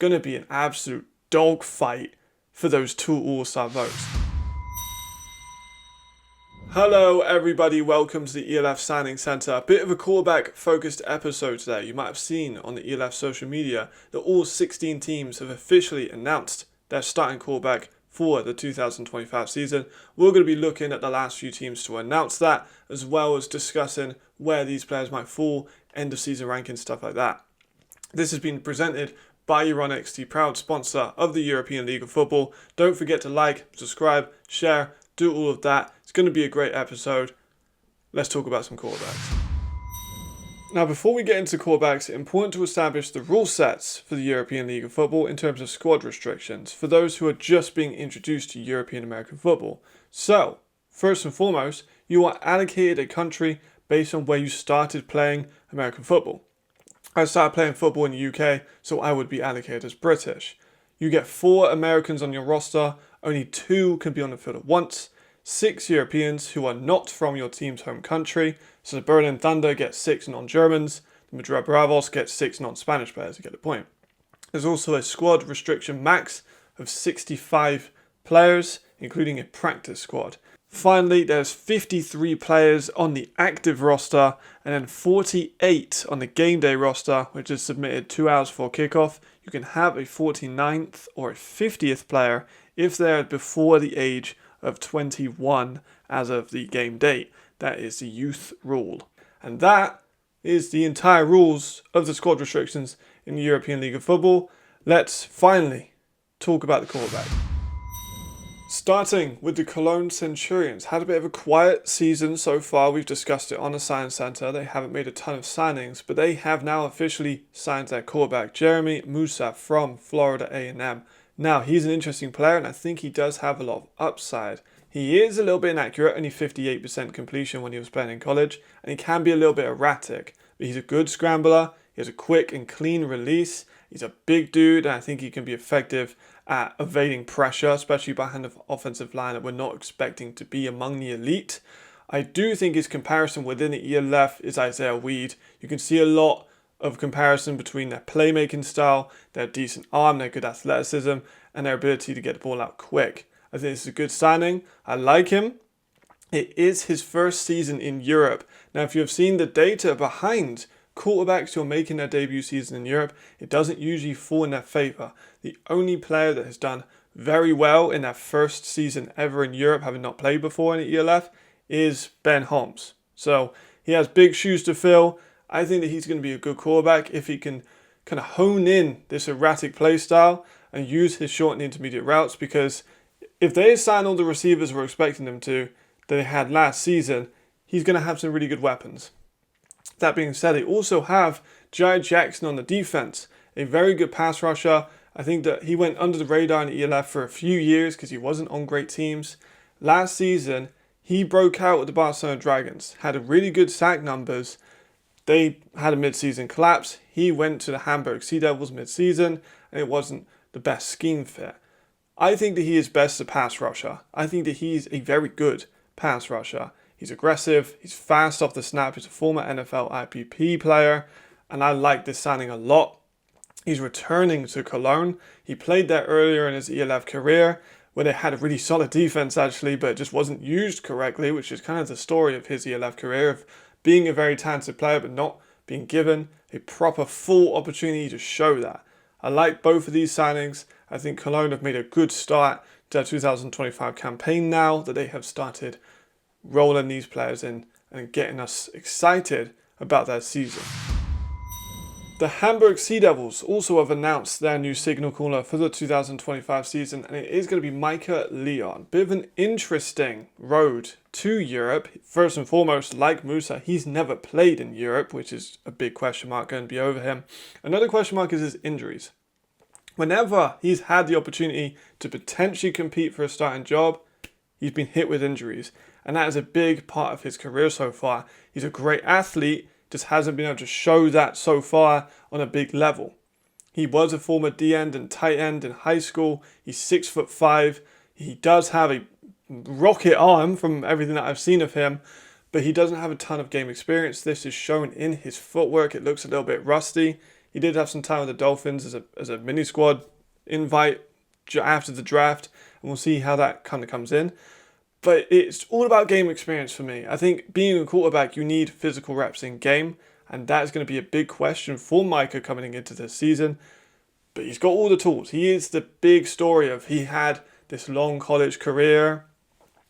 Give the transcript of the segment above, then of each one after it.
going to be an absolute dogfight for those 2 All-Star votes. Hello everybody, welcome to the ELF Signing Centre. A bit of a callback focused episode today. You might have seen on the ELF social media that all 16 teams have officially announced their starting callback for the 2025 season. We're going to be looking at the last few teams to announce that, as well as discussing where these players might fall, end of season rankings, stuff like that. This has been presented by Euronics, the proud sponsor of the European League of Football. Don't forget to like, subscribe, share, do all of that. It's going to be a great episode. Let's talk about some callbacks. Now, before we get into callbacks, it's important to establish the rule sets for the European League of Football in terms of squad restrictions for those who are just being introduced to European American football. So, first and foremost, you are allocated a country based on where you started playing American football. I started playing football in the UK, so I would be allocated as British. You get 4 Americans on your roster, only 2 can be on the field at once. 6 Europeans who are not from your team's home country, so the Berlin Thunder get 6 non-Germans, the Madrid Bravos get 6 non-Spanish players, you get the point. There's also a squad restriction max of 65 players, including a practice squad. Finally, there's 53 players on the active roster and then 48 on the game day roster, which is submitted 2 hours before kickoff. You can have a 49th or a 50th player if they're before the age of 21 as of the game date. That is the youth rule. And that is the entire rules of the squad restrictions in the European League of Football. Let's finally talk about the callback. Starting with the Cologne Centurions. Had a bit of a quiet season so far. We've discussed it on the Sign Centre. They haven't made a ton of signings, but they have now officially signed their quarterback, Jeremy Moussa from Florida A&M. Now, he's an interesting player, and I think he does have a lot of upside. He is a little bit inaccurate, only 58% completion when he was playing in college, and he can be a little bit erratic. But he's a good scrambler, he has a quick and clean release, he's a big dude, and I think he can be effective at evading pressure, especially behind the offensive line that we're not expecting to be among the elite. I do think his comparison within the ELF is Isaiah Weed. You can see a lot of comparison between their playmaking style, their decent arm, their good athleticism, and their ability to get the ball out quick. I think this is a good signing. I like him. It is his first season in Europe. Now, if you have seen the data behind quarterbacks who are making their debut season in Europe, it doesn't usually fall in their favour. The only player that has done very well in their first season ever in Europe, having not played before in the ELF, is Ben Holmes. So he has big shoes to fill. I think that he's going to be a good quarterback if he can kind of hone in this erratic play style and use his short and intermediate routes, because if they sign all the receivers we're expecting them to that they had last season, he's going to have some really good weapons. That being said, they also have Jared Jackson on the defense, a very good pass rusher. I think that he went under the radar in the ELF for a few years because he wasn't on great teams. Last season, he broke out with the Barcelona Dragons, had really good sack numbers. They had a mid-season collapse. He went to the Hamburg Sea Devils mid-season, and it wasn't the best scheme fit. I think that he is best a pass rusher. I think that he's a very good pass rusher. He's aggressive, he's fast off the snap, he's a former NFL IPP player, and I like this signing a lot. He's returning to Cologne. He played there earlier in his ELF career, where they had a really solid defense actually, but it just wasn't used correctly, which is kind of the story of his ELF career, of being a very talented player, but not being given a proper full opportunity to show that. I like both of these signings. I think Cologne have made a good start to their 2025 campaign now that they have started rolling these players in and getting us excited about their season. The Hamburg Sea Devils also have announced their new signal caller for the 2025 season, and it is going to be Micah Leon. Bit of an interesting road to Europe. First and foremost, like Moussa, he's never played in Europe, which is a big question mark going to be over him. Another question mark is his injuries. Whenever he's had the opportunity to potentially compete for a starting job, he's been hit with injuries. And that is a big part of his career so far. He's a great athlete, just hasn't been able to show that so far on a big level. He was a former D-end and tight end in high school. He's 6'5". He does have a rocket arm from everything that I've seen of him, but he doesn't have a ton of game experience. This is shown in his footwork. It looks a little bit rusty. He did have some time with the Dolphins as a mini squad invite after the draft, and we'll see how that kind of comes in. But it's all about game experience for me. I think being a quarterback, you need physical reps in game, and that is going to be a big question for Micah coming into this season. But he's got all the tools. He is the big story of he had this long college career,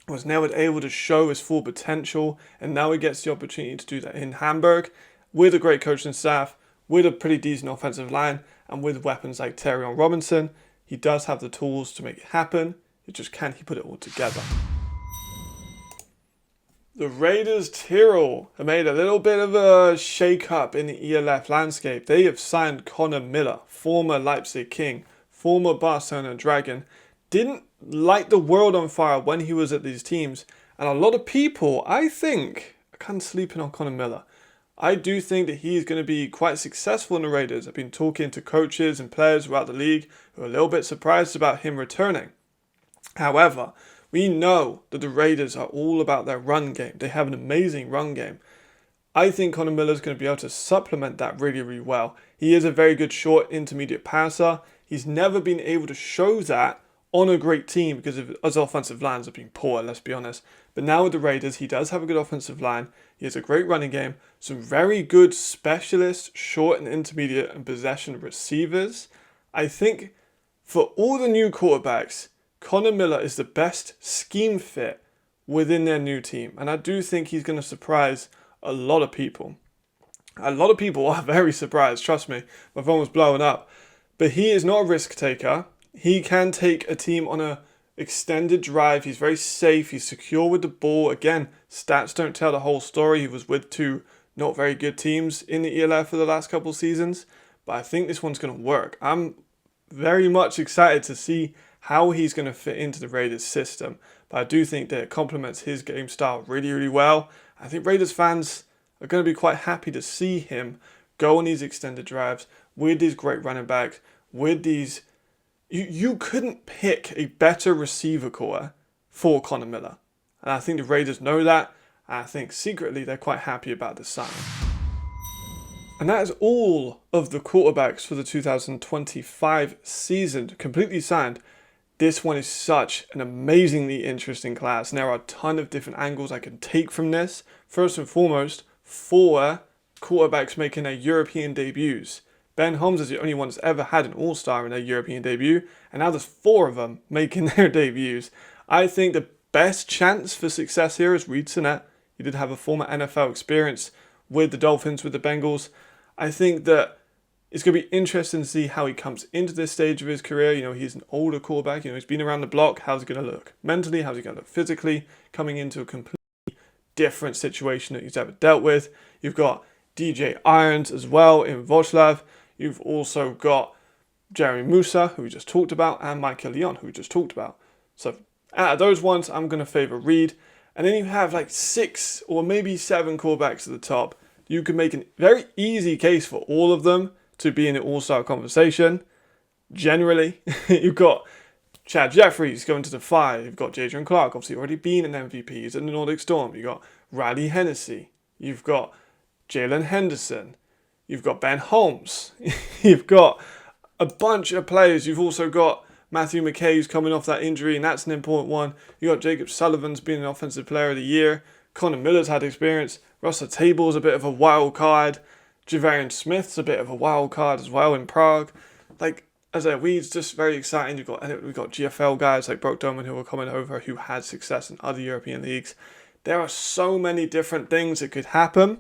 was never able to show his full potential, and now he gets the opportunity to do that in Hamburg with a great coaching staff, with a pretty decent offensive line, and with weapons like Tirol Robinson. He does have the tools to make it happen. It's just, can he put it all together? The Raiders Tirol have made a little bit of a shake-up in the ELF landscape. They have signed Connor Miller, former Leipzig King, former Barcelona Dragon. Didn't light the world on fire when he was at these teams. And a lot of people, I think, are kind of sleeping on Connor Miller. I do think that he's going to be quite successful in the Raiders. I've been talking to coaches and players throughout the league who are a little bit surprised about him returning. However, we know that the Raiders are all about their run game. They have an amazing run game. I think Connor Miller is going to be able to supplement that really, really well. He is a very good short intermediate passer. He's never been able to show that on a great team because his offensive lines have been poor, let's be honest. But now with the Raiders, he does have a good offensive line. He has a great running game. Some very good specialist, short and intermediate and possession receivers. I think for all the new quarterbacks, Connor Miller is the best scheme fit within their new team. And I do think he's going to surprise a lot of people. A lot of people are very surprised, trust me. My phone was blowing up. But he is not a risk taker. He can take a team on a extended drive. He's very safe. He's secure with the ball. Again, stats don't tell the whole story. He was with two not very good teams in the ELF for the last couple of seasons. But I think this one's going to work. I'm very much excited to see how he's going to fit into the Raiders system. But I do think that it complements his game style really, really well. I think Raiders fans are going to be quite happy to see him go on these extended drives with these great running backs, with these... You couldn't pick a better receiver core for Connor Miller. And I think the Raiders know that. And I think secretly they're quite happy about this signing. And that is all of the quarterbacks for the 2025 season completely signed. This one is such an amazingly interesting class. And there are a ton of different angles I can take from this. First and foremost, 4 quarterbacks making their European debuts. Ben Holmes is the only one that's ever had an All-Star in their European debut. And now there's 4 of them making their debuts. I think the best chance for success here is Reed Sinnett. He did have a former NFL experience with the Dolphins, with the Bengals. I think that it's going to be interesting to see how he comes into this stage of his career. You know, he's an older quarterback. You know, he's been around the block. How's he going to look mentally? How's he going to look physically? Coming into a completely different situation that he's ever dealt with. You've got DJ Irons as well in Wroclaw. You've also got Jeremy Moussa, who we just talked about, and Micah Leon, who we just talked about. So out of those ones, I'm going to favour Reed. And then you have like 6 or maybe 7 quarterbacks at the top. You can make a very easy case for all of them to be in the all-star conversation. Generally, you've got Chad Jeffries going to the 5. You've got Jadrian Clark, obviously already been an MVP. He's in the Nordic Storm. You've got Riley Hennessy. You've got Jalen Henderson. You've got Ben Holmes. You've got a bunch of players. You've also got Matthew McKay, who's coming off that injury, and that's an important one. You've got Jacob Sullivan's been an Offensive Player of the Year. Connor Miller's had experience. Russell Table's a bit of a wild card. Javarian Smith's a bit of a wild card as well in Prague. Like, as I said, Weed's just very exciting. We've got GFL guys like Brock Doman who are coming over who had success in other European leagues. There are so many different things that could happen.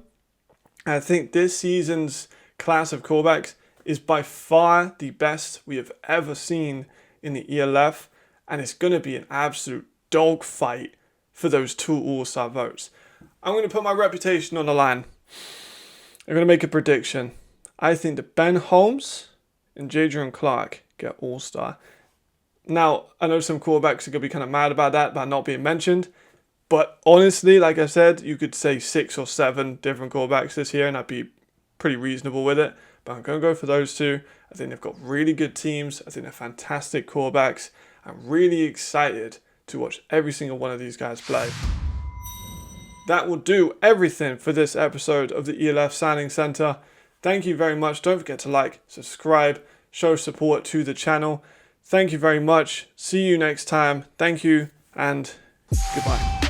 And I think this season's class of quarterbacks is by far the best we have ever seen in the ELF. And it's going to be an absolute dogfight for those 2 All-Star votes. I'm going to put my reputation on the line. I'm going to make a prediction. I think that Ben Holmes and Jadrian Clark get All-Star. Now, I know some quarterbacks are going to be kind of mad about that, by not being mentioned. But honestly, like I said, you could say 6 or 7 different quarterbacks this year, and I'd be pretty reasonable with it. But I'm going to go for those 2. I think they've got really good teams. I think they're fantastic quarterbacks. I'm really excited to watch every single one of these guys play. That will do everything for this episode of the ELF Signing Center. Thank you very much. Don't forget to like, subscribe, show support to the channel. Thank you very much. See you next time. Thank you and goodbye.